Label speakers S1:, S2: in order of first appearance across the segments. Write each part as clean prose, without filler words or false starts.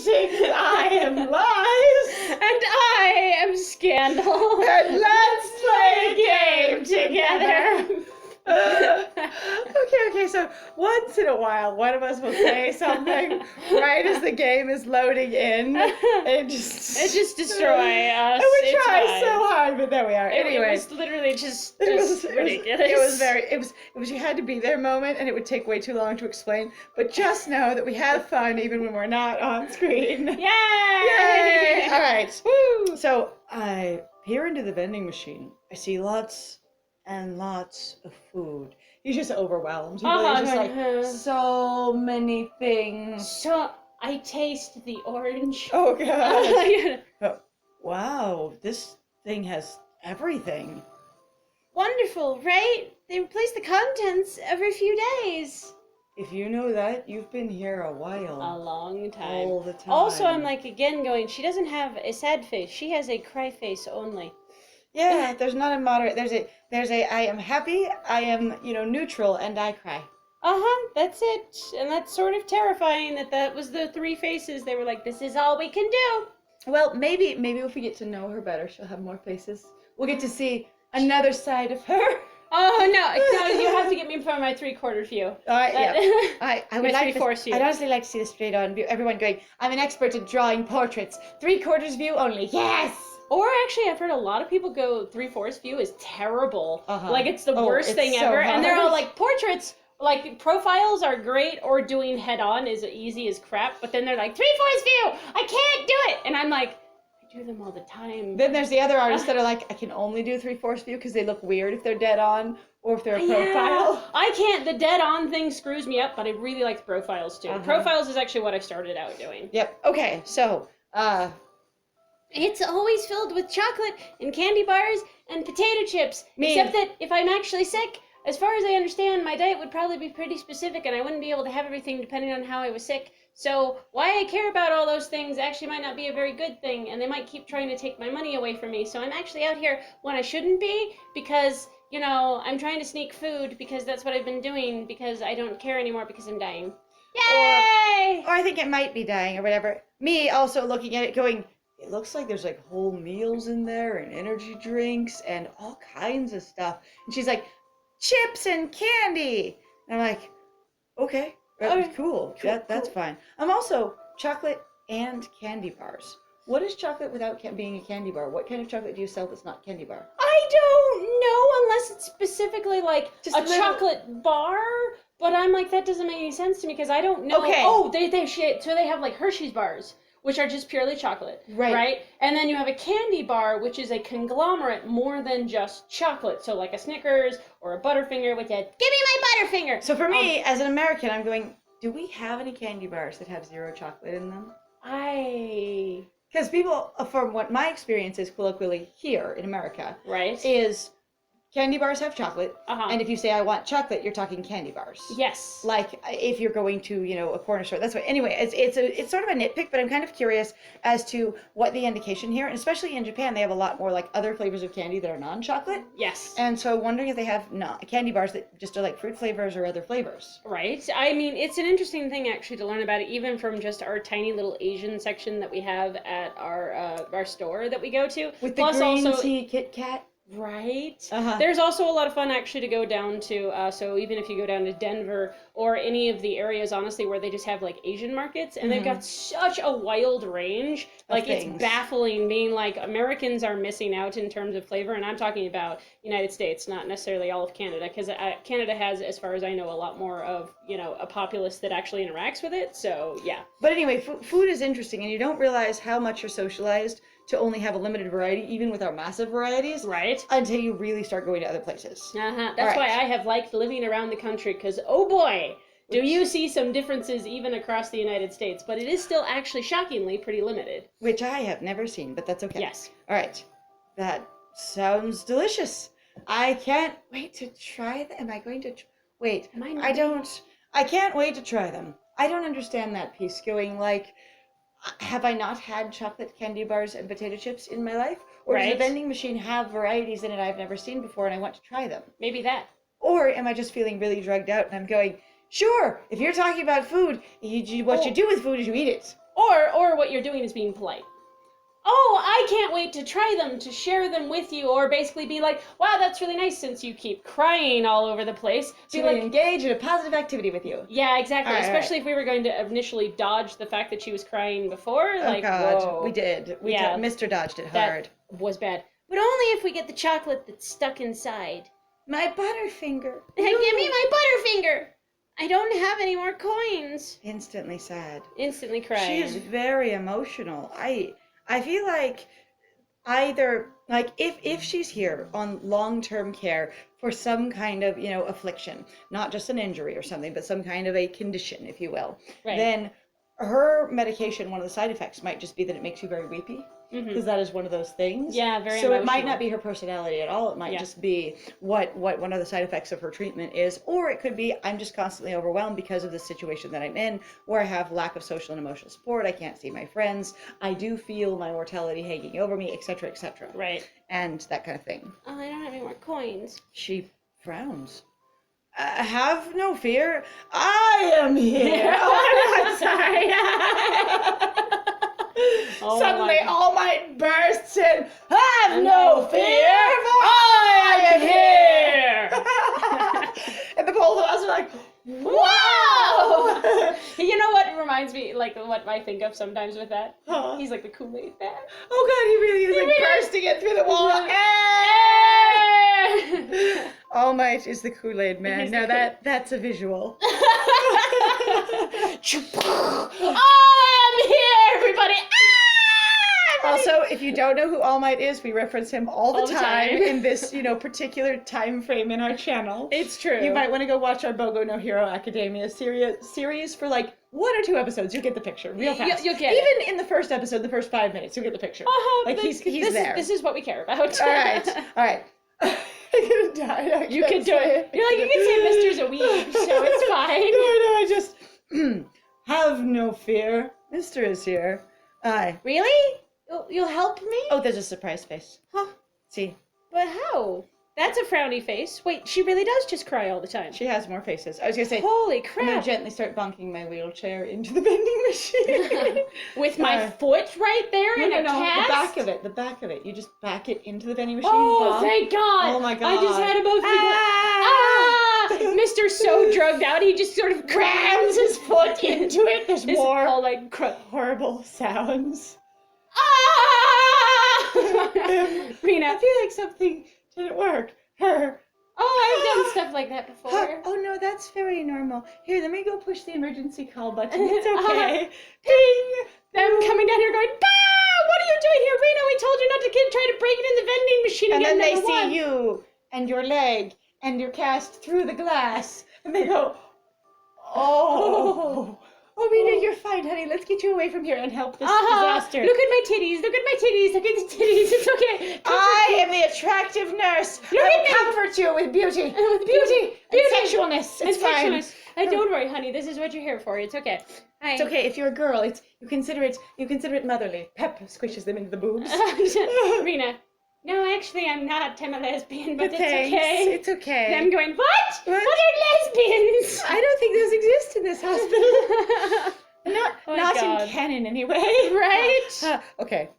S1: thinks I am Lies.
S2: And I am Scandal.
S1: And let's play a game together. Okay, so once in a while, one of us will say something right as the game is loading in. It
S2: just destroy us.
S1: And we
S2: It's
S1: try
S2: fine.
S1: so hard, but there we are.
S2: It
S1: Anyway.
S2: was literally just
S1: Ridiculous.
S2: ridiculous.
S1: It was you had to be there moment, and it would take way too long to explain. But just know that we have fun even when we're not on screen.
S2: Yay!
S1: Yay! All right.
S2: Woo!
S1: So I peer into the vending machine. I see lots and lots of food. He's just overwhelmed. He's just like, so many things.
S2: So I taste the orange.
S1: Oh, God.
S2: Yeah.
S1: Oh, wow, this thing has everything.
S2: Wonderful, right? They replace the contents every few days.
S1: If you know that, you've been here a while.
S2: A long time.
S1: All the time.
S2: Also, I'm like, again, going, she doesn't have a sad face. She has a cry face only.
S1: Yeah, there's not a moderate. There's a I am happy, I am, neutral, and I cry.
S2: Uh-huh, that's it. And that's sort of terrifying that was the three faces. They were like, this is all we can do.
S1: Well, maybe if we get to know her better, she'll have more faces. We'll get to see another side of her.
S2: Oh, no, you have to get me from my three-quarter view.
S1: I would
S2: My
S1: like
S2: three-fourths view.
S1: I'd honestly like to see the straight-on view. Everyone going, I'm an expert at drawing portraits. 3/4 view only. Yes!
S2: Or actually, I've heard a lot of people go 3/4 view is terrible.
S1: Uh-huh.
S2: Like, it's the worst thing
S1: so
S2: ever.
S1: hard.
S2: And they're all like, portraits, like, profiles are great, or doing head-on is easy as crap. But then they're like, 3/4 view! I can't do it! And I'm like, I do them all the time.
S1: Then there's the other artists that are like, I can only do 3/4 view because they look weird if they're dead on or if they're a profile.
S2: Yeah. I can't. The dead-on thing screws me up, but I really like the profiles, too.
S1: Uh-huh.
S2: Profiles is actually what I started out doing.
S1: Yep. Okay, so,
S2: It's always filled with chocolate and candy bars and potato chips.
S1: Me.
S2: Except that if I'm actually sick, as far as I understand, my diet would probably be pretty specific and I wouldn't be able to have everything depending on how I was sick. So why I care about all those things actually might not be a very good thing, and they might keep trying to take my money away from me. So I'm actually out here when I shouldn't be because, I'm trying to sneak food because that's what I've been doing because I don't care anymore because I'm dying. Yay!
S1: or I think it might be dying or whatever. Me also looking at it going, it looks like there's like whole meals in there and energy drinks and all kinds of stuff. And she's like, chips and candy. And I'm like, okay, cool. That's fine. I'm also chocolate and candy bars. What is chocolate without being a candy bar? What kind of chocolate do you sell that's not candy bar?
S2: I don't know unless it's specifically like
S1: Just
S2: a
S1: a little-
S2: chocolate bar. But I'm like, that doesn't make any sense to me because I don't know.
S1: Okay.
S2: Oh, so they have like Hershey's bars, which are just purely chocolate.
S1: Right.
S2: And then you have a candy bar, which is a conglomerate more than just chocolate. So like a Snickers or a Butterfinger with a, give me my Butterfinger.
S1: So for me, as an American, I'm going, do we have any candy bars that have 0 chocolate in them? Because people, from what my experience is colloquially here in America,
S2: Right.
S1: is candy bars have chocolate,
S2: Uh-huh.
S1: and if you say I want chocolate, you're talking candy bars.
S2: Yes.
S1: Like if you're going to, a corner store. That's what. Anyway, it's sort of a nitpick, but I'm kind of curious as to what the indication here, and especially in Japan, they have a lot more like other flavors of candy that are non-chocolate.
S2: Yes.
S1: And so wondering if they have candy bars that just are like fruit flavors or other flavors.
S2: Right. I mean, it's an interesting thing actually to learn about it, even from just our tiny little Asian section that we have at our store that we go to.
S1: With the
S2: Plus
S1: green
S2: also,
S1: tea Kit Kat.
S2: Right.
S1: Uh-huh.
S2: There's also a lot of fun actually to go down to, so even if you go down to Denver or any of the areas, honestly, where they just have like Asian markets and they've got such a wild range. Like it's baffling being like Americans are missing out in terms of flavor. And I'm talking about United States, not necessarily all of Canada, because Canada has, as far as I know, a lot more of, a populace that actually interacts with it. So yeah.
S1: But anyway, food is interesting, and you don't realize how much you're socialized to only have a limited variety, even with our massive varieties.
S2: Right.
S1: Until you really start going to other places.
S2: Uh-huh. That's why I have liked living around the country, because, oh boy, do you see some differences even across the United States. But it is still actually shockingly pretty limited.
S1: Which I have never seen, but that's okay.
S2: Yes.
S1: All right. That sounds delicious. I can't wait to try them. Am I going to... Wait, I can't wait to try them. I don't understand that piece going like... Have I not had chocolate candy bars and potato chips in my life? Or does the vending machine have varieties in it I've never seen before and I want to try them?
S2: Maybe that.
S1: Or am I just feeling really drugged out and I'm going, sure, if you're talking about food, what you do with food is you eat it.
S2: Or what you're doing is being polite. Oh, I can't wait to try them, to share them with you, or basically be like, wow, that's really nice since you keep crying all over the place.
S1: Be like, engage in a positive activity with you.
S2: Yeah, exactly.
S1: All right,
S2: especially if we were going to initially dodge the fact that she was crying before.
S1: Oh, God.
S2: Whoa.
S1: We did. Mr. dodged it hard.
S2: That was bad. But only if we get the chocolate that's stuck inside.
S1: My Butterfinger.
S2: Give me my Butterfinger. I don't have any more coins.
S1: Instantly sad.
S2: Instantly crying.
S1: She is very emotional. I feel like either, like, if she's here on long-term care for some kind of, affliction, not just an injury or something, but some kind of a condition, if you will, then her medication, one of the side effects might just be that it makes you very weepy. Because that is one of those things.
S2: Yeah, very
S1: So
S2: emotional.
S1: it might not be her personality at all. It might just be what one of the side effects of her treatment is. Or it could be, I'm just constantly overwhelmed because of the situation that I'm in, where I have lack of social and emotional support. I can't see my friends. I do feel my mortality hanging over me, etc., etc.
S2: Right.
S1: And that kind of thing.
S2: Oh, I don't have any more coins.
S1: She frowns. Have no fear. I am here. Oh, I'm sorry. Suddenly, All Might bursts in. Have no fear, for I am here. And the both of us are like, wow.
S2: You know what reminds me, like, what I think of sometimes with that?
S1: Huh.
S2: He's like the Kool-aid man.
S1: Oh, God, he really is bursting it through the wall. All Might is the Kool-Aid man. Now that's a visual.
S2: I am here, everybody.
S1: Also, if you don't know who All Might is, we reference him all the time in this, particular time frame in our channel.
S2: It's true.
S1: You might want to go watch our Bogo no Hero Academia series for like 1 or 2 episodes. You'll get the picture real fast.
S2: You'll get
S1: Even in the first episode, the first 5 minutes, you'll get the picture. Like he's there.
S2: This is what we care about.
S1: All right. I'm gonna die.
S2: You can do it. You're like, you can say Mister's a weeb, so it's fine.
S1: No, I just have no fear. Mister is here.
S2: Really? You'll help me?
S1: Oh, there's a surprise face.
S2: Huh?
S1: See?
S2: But how? That's a frowny face. Wait, she really does just cry all the time.
S1: She has more faces. I was gonna say,
S2: holy
S1: I'm
S2: crap.
S1: gonna gently start bonking my wheelchair into the vending machine.
S2: With my foot right there in a cast?
S1: The back of it. You just back it into the vending machine.
S2: Oh, thank God.
S1: Oh my God.
S2: I just had a both Mister's so drugged out, he just sort of
S1: crams his foot into it. There's more
S2: all like
S1: horrible sounds.
S2: Rena,
S1: I feel like something didn't work.
S2: Oh, I've done stuff like that before.
S1: Oh no, that's very normal. Here, let me go push the emergency call button. It's okay. Ding!
S2: Them coming down here going, bah! What are you doing here, Rena? We told you not to try to break it in the vending machine
S1: and
S2: again.
S1: And then they see you and your leg and you're cast through the glass. And they go, oh. Oh, Rena, you're fine, honey. Let's get you away from here and help this disaster.
S2: Look at my titties. Look at my titties. Look at the titties. It's okay.
S1: I am the attractive nurse. I will comfort you with beauty. With beauty. And sexualness. It's fine.
S2: Don't worry, honey. This is what you're here for. It's okay.
S1: It's okay. If you're a girl, you consider it motherly. Pep squishes them into the boobs.
S2: Rena. No, actually, I'm not. I'm a lesbian, but it's
S1: okay. It's okay.
S2: And I'm going, what? What are lesbians?
S1: I don't think those exist in this hospital. Not in canon, anyway.
S2: Right?
S1: Okay.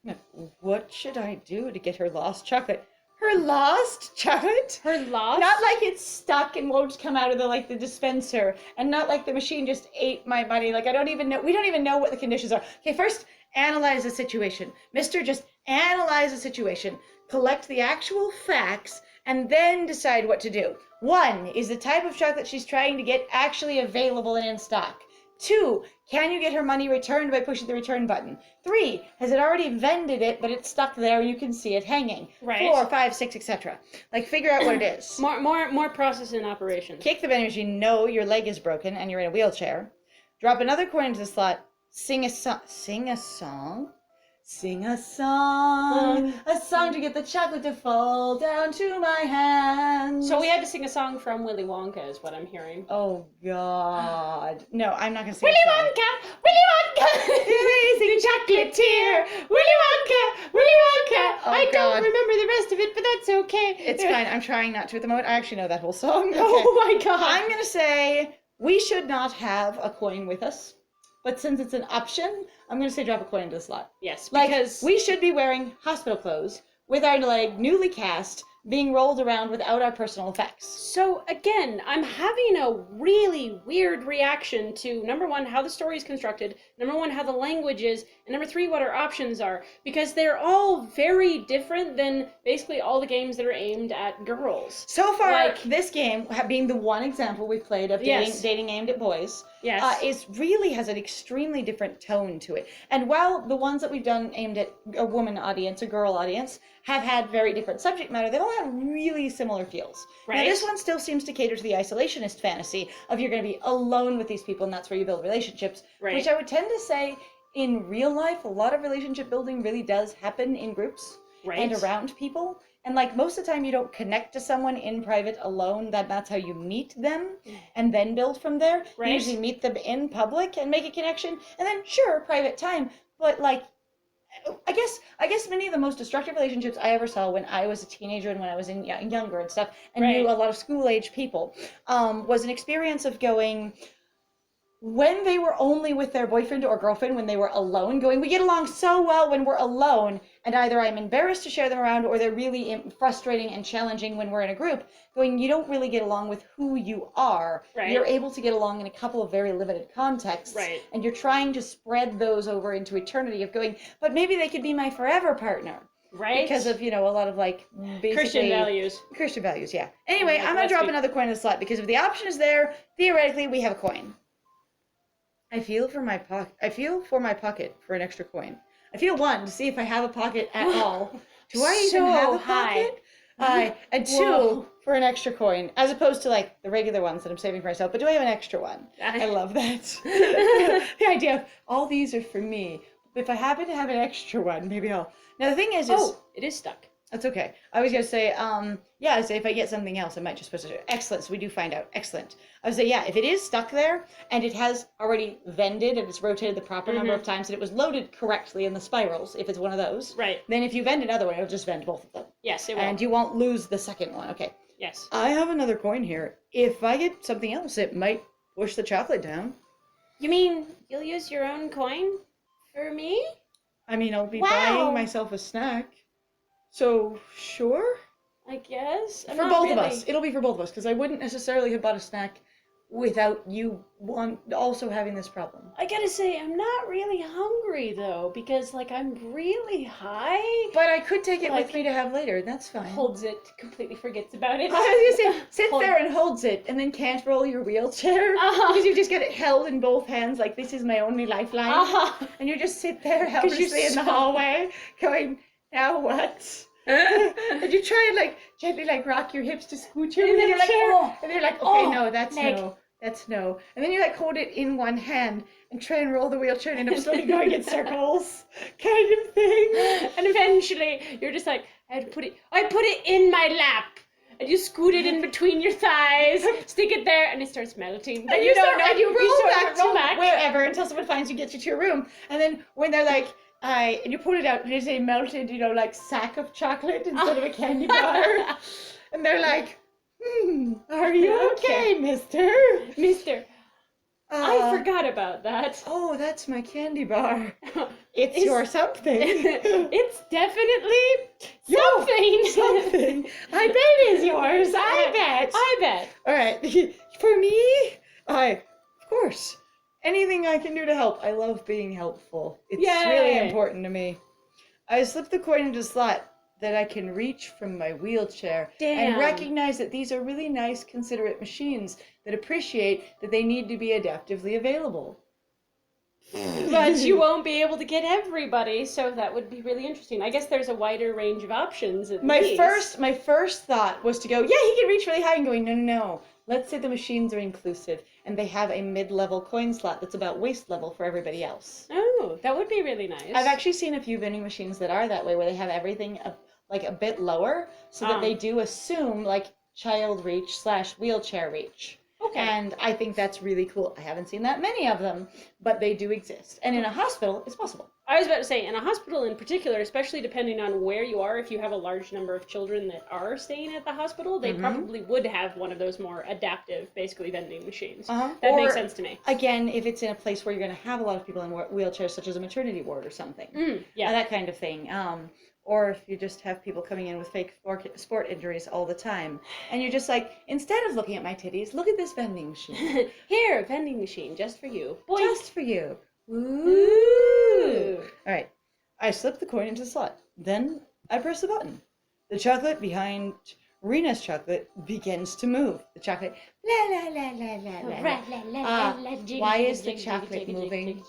S1: Now, what should I do to get her lost chocolate? Her lost chocolate?
S2: Her lost?
S1: Not like it's stuck and won't come out of the dispenser, and not like the machine just ate my money. Like, I don't even know. We don't even know what the conditions are. Okay, first, analyze the situation. Mister, just analyze the situation, collect the actual facts, and then decide what to do. 1, is the type of chocolate she's trying to get actually available and in stock? 2, can you get her money returned by pushing the return button? 3, has it already vended it, but it's stuck there and you can see it hanging?
S2: Right.
S1: 4, 5, 6, etc. Figure out what it is.
S2: More process in operation.
S1: Kick the vending machine. No, your leg is broken and you're in a wheelchair. Drop another coin into the slot. Sing a song. Sing a song to get the chocolate to fall down to my hands.
S2: So we had to sing a song from Willy Wonka, is what I'm hearing.
S1: Oh, God. No, I'm not going to sing
S2: Willy Wonka, amazing chocolatier. Willy Wonka.
S1: Oh,
S2: I
S1: God.
S2: don't remember the rest of it, but that's okay.
S1: It's fine. I'm trying not to at the moment. I actually know that whole song. Okay.
S2: Oh, my God.
S1: I'm going to say we should not have a coin with us. but since it's an option, I'm going to say drop a coin into the slot.
S2: Yes,
S1: Like,
S2: because
S1: we should be wearing hospital clothes with our leg newly cast, being rolled around without our personal effects.
S2: So again, I'm having a really weird reaction to number one, how the story is constructed, number one, how the language is, and number three, what our options are. Because they're all very different than basically all the games that are aimed at girls.
S1: So far,
S2: Like-
S1: this game, being the one example we've played of dating,
S2: Yes.
S1: dating aimed at boys,
S2: Yes.
S1: is really has an extremely different tone to it. And while the ones that we've done aimed at a woman audience, a girl audience, have had very different subject matter, they've all had really similar feels. Now,
S2: Right.
S1: this one still seems to cater to the isolationist fantasy of you're going to be alone with these people, and that's where you build relationships,
S2: Right.
S1: which I would tend to say in real life, a lot of relationship building really does happen in groups
S2: Right.
S1: and around people. And like most of the time you don't connect to someone in private alone, that's how you meet them and then build from there.
S2: Right.
S1: You usually meet them in public and make a connection, and then sure, private time. But like I guess many of the most destructive relationships I ever saw when I was a teenager and when I was younger and stuff, and
S2: Right.
S1: knew a lot of school age people, was an experience of going, when they were only with their boyfriend or girlfriend, when they were alone, going, we get along so well when we're alone, and either I'm embarrassed to share them around or they're really frustrating and challenging when we're in a group, going, you don't really get along with who you are.
S2: Right.
S1: You're able to get along in a couple of very limited contexts.
S2: Right.
S1: And you're trying to spread those over into eternity of going, but maybe they could be my forever partner.
S2: Right.
S1: Because of, a lot of like basically
S2: Christian values.
S1: Christian values, yeah. Anyway,
S2: Like,
S1: I'm gonna
S2: let's
S1: drop
S2: be-
S1: another coin in the slot because if the option is there, theoretically we have a coin. I feel for my pocket for an extra coin. I feel one to see if I have a pocket at all. Do I even
S2: So
S1: have a
S2: high.
S1: pocket? And two
S2: Whoa.
S1: for an extra coin, as opposed to like the regular ones that I'm saving for myself. But do I have an extra one? I love that. The idea of all these are for me. But if I happen to have an extra one, maybe I'll. Now the thing is
S2: Oh, it is stuck.
S1: that's okay. I was gonna say, I say if I get something else, I might just put it. Excellent. So we do find out. Excellent. I would say, yeah, if it is stuck there and it has already vended and it's rotated the proper number of times and it was loaded correctly in the spirals, if it's one of those,
S2: Right.
S1: then if you vend another one, it'll just vend both of them,
S2: Yes, it will.
S1: and you won't lose the second one. Okay.
S2: Yes.
S1: I have another coin here. If I get something else, it might push the chocolate down.
S2: You mean you'll use your own coin for me?
S1: I mean, I'll be
S2: Wow.
S1: buying myself a snack. So sure.
S2: I guess. I'm
S1: For
S2: not
S1: both of
S2: really-
S1: us. It'll be for both of us, because I wouldn't necessarily have bought a snack without you also having this problem.
S2: I gotta say, I'm not really hungry though, because like I'm really high.
S1: But I could take it
S2: Like-
S1: with me to have later. That's fine.
S2: Holds it, completely forgets about it.
S1: I was gonna say, sits
S2: Hold-
S1: there and holds it, and then can't roll your wheelchair
S2: Uh-huh.
S1: because you just get it held in both hands, like this is my only lifeline, and you just sit there helplessly in the
S2: so-
S1: hallway, going, now what? And you try and like gently like rock your hips to scoot your
S2: In the
S1: wheelchair,
S2: chair.
S1: and you're like, okay,
S2: Oh,
S1: no, that's
S2: leg.
S1: no, that's no, and then you like hold it in one hand and try and roll the wheelchair and end up slowly going in circles, kind of thing.
S2: And eventually, you're just like, I put it in my lap. And you scoot it in between your thighs, stick it there, and it starts melting. But
S1: And you
S2: don't know.
S1: and you roll
S2: sort
S1: back
S2: of roll
S1: to
S2: back.
S1: wherever until someone finds you, gets you to your room. And then when they're like, and you pull it out, and it's a melted, like sack of chocolate instead of a candy bar. And they're like, are you okay, mister?
S2: Mister, I
S1: Uh,
S2: forgot about that.
S1: Oh, that's my candy bar. It's
S2: Is-
S1: your something.
S2: It's definitely
S1: Yo,
S2: something.
S1: something. I bet it is yours. I bet.
S2: I bet.
S1: All right. For me, of course, anything I can do to help. I love being helpful. It's really
S2: Yay.
S1: important to me. I slip the coin into the slot that I can reach from my wheelchair and
S2: Damn.
S1: recognize that these are really nice, considerate machines that appreciate that they need to be adaptively available.
S2: But you won't be able to get everybody, so that would be really interesting. I guess there's a wider range of options at
S1: My
S2: least.
S1: first thought was to go, yeah, he can reach really high, and going, no. Let's say the machines are inclusive and they have a mid-level coin slot that's about waist level for everybody else.
S2: Oh, that would be really nice.
S1: I've actually seen a few vending machines that are that way, where they have everything like a bit lower, so that they do assume like child reach / wheelchair reach.
S2: Okay.
S1: And I think that's really cool. I haven't seen that many of them, but they do exist. And in a hospital, it's possible.
S2: I was about to say, in a hospital in particular, especially depending on where you are, if you have a large number of children that are staying at the hospital, they probably would have one of those more adaptive, basically, vending machines. That makes sense to me.
S1: Again, if it's in a place where you're going to have a lot of people in wheelchairs, such as a maternity ward or something.
S2: Yeah.
S1: That kind of thing. Or if you just have people coming in with fake sport injuries all the time. And you're just like, instead of looking at my titties, look at this vending machine.
S2: Here, vending machine, just for you.
S1: Boink. Just for you. Ooh. All right. I slip the coin into the slot. Then I press the button. The chocolate behind Rena's chocolate begins to move. The chocolate, la la la la la la. Why is the chocolate moving?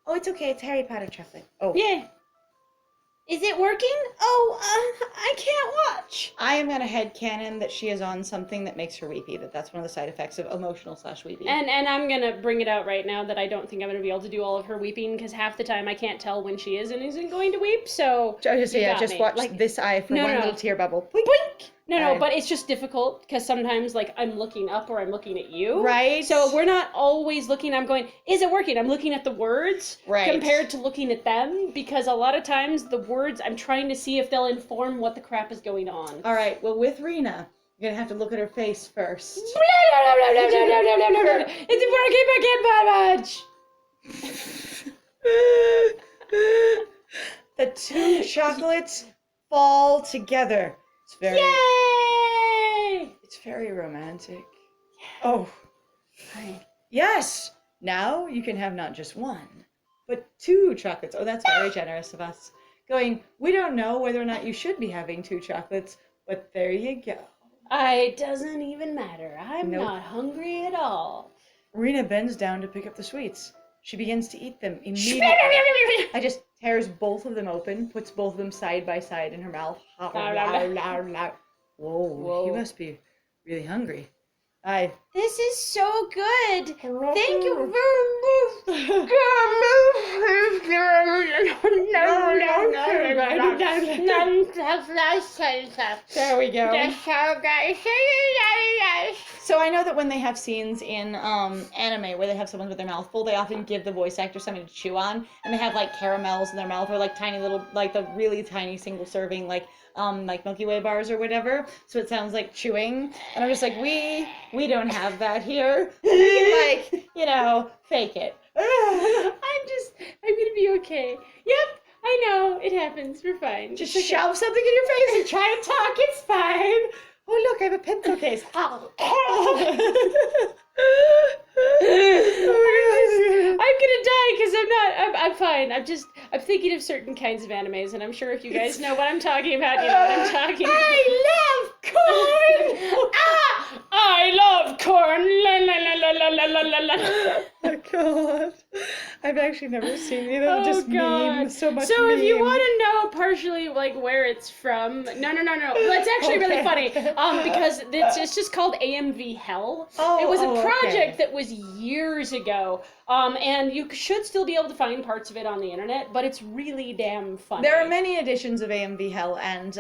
S1: Oh, it's okay. It's Harry Potter chocolate. Oh.
S2: Yeah. Is it working? Oh, I can't watch.
S1: I am going to headcanon that she is on something that makes her weepy, that's one of the side effects of emotional/weepy.
S2: And I'm going to bring it out right now that I don't think I'm going to be able to do all of her weeping, because half the time I can't tell when she is and isn't going to weep, so
S1: just watch this eye for one little tear bubble. Boink, boink.
S2: No, but it's just difficult because sometimes, like, I'm looking up or I'm looking at you.
S1: Right.
S2: So we're not always looking. I'm going, is it working? I'm looking at the words compared to looking at them, because a lot of times the words, I'm trying to see if they'll inform what the crap is going on.
S1: All right. Well, with Rena, you're going to have to look at her face first.
S2: It's working, I can't budge.
S1: The two chocolates fall together. It's very,
S2: yay!
S1: It's very romantic. Oh. Yes! Now you can have not just one, but two chocolates. Oh, that's very generous of us. Going, we don't know whether or not you should be having two chocolates, but there you go.
S2: It doesn't even matter. I'm not hungry at all.
S1: Rena bends down to pick up the sweets. She begins to eat them immediately. I just tears both of them open, puts both of them side by side in her mouth. Whoa, you must be really hungry.
S2: This is so good. Thank you
S1: There we go.
S2: That's so good.
S1: So I know that when they have scenes in anime where they have someone with their mouth full, they often give the voice actor something to chew on, and they have like caramels in their mouth or like tiny little, like the really tiny single serving like Milky Way bars or whatever. So it sounds like chewing, and I'm just like, we don't have that here. We can fake it.
S2: I'm gonna be okay. Yep, I know it happens. We're fine.
S1: Just shove something in your face and try to talk. It's fine. Oh, look, I have a pencil case. Oh.
S2: I'm gonna die because I'm fine. I'm thinking of certain kinds of animes, and I'm sure if you guys know what I'm talking about, you know what I'm talking about.
S1: I love corn!
S2: I love corn! La la la la la la la la.
S1: Oh, God. I've actually never seen either. Oh, just memes. So much
S2: So
S1: meme.
S2: if you want to know partially, like, where it's from, no. Well, it's actually really funny, because it's just called AMV Hell. It was a project that was years ago, and you should still be able to find parts of it on the internet, but it's really damn funny.
S1: There are many editions of AMV Hell, and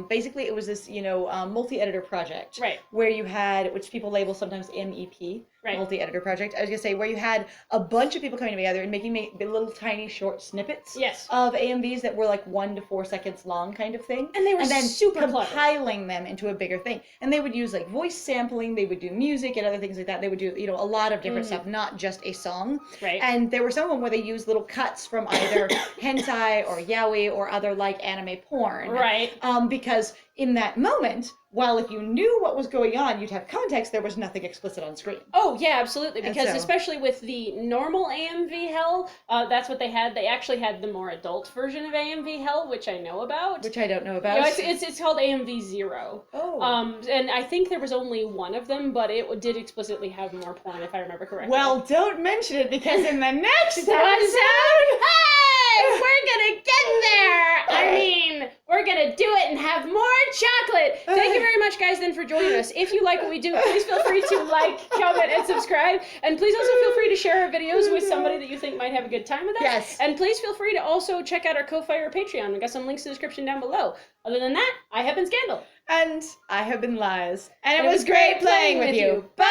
S1: basically it was this, multi-editor project.
S2: Right.
S1: Where you had, which people label sometimes MEP. Right. Multi-editor project. I was gonna say where you had a bunch of people coming together and making little tiny short snippets of AMVs that were like 1 to 4 seconds long, kind of thing.
S2: And they were super
S1: compiling them into a bigger thing. And they would use like voice sampling. They would do music and other things like that. They would do a lot of different stuff, not just a song.
S2: Right.
S1: And there were some of them where they used little cuts from either hentai or yaoi or other like anime porn.
S2: Right.
S1: Because in that moment, while if you knew what was going on, you'd have context, there was nothing explicit on screen.
S2: Oh, yeah, absolutely. Because especially with the normal AMV Hell, that's what they had. They actually had the more adult version of AMV Hell, which I know about.
S1: Which I don't know about.
S2: It's called AMV Zero.
S1: Oh.
S2: And I think there was only one of them, but it did explicitly have more porn, if I remember correctly.
S1: Well, don't mention it, because in the next episode...
S2: Hey! We're gonna get there! I mean, we're gonna do it and have more chocolate! Thank you very much, guys, then, for joining us. If you like what we do, please feel free to like, comment, and subscribe. And please also feel free to share our videos with somebody that you think might have a good time with us.
S1: Yes.
S2: And please feel free to also check out our Ko-Fi or Patreon. We've got some links in the description down below. Other than that, I have been Scandal.
S1: And I have been Lies. And it was great playing with you. Bye!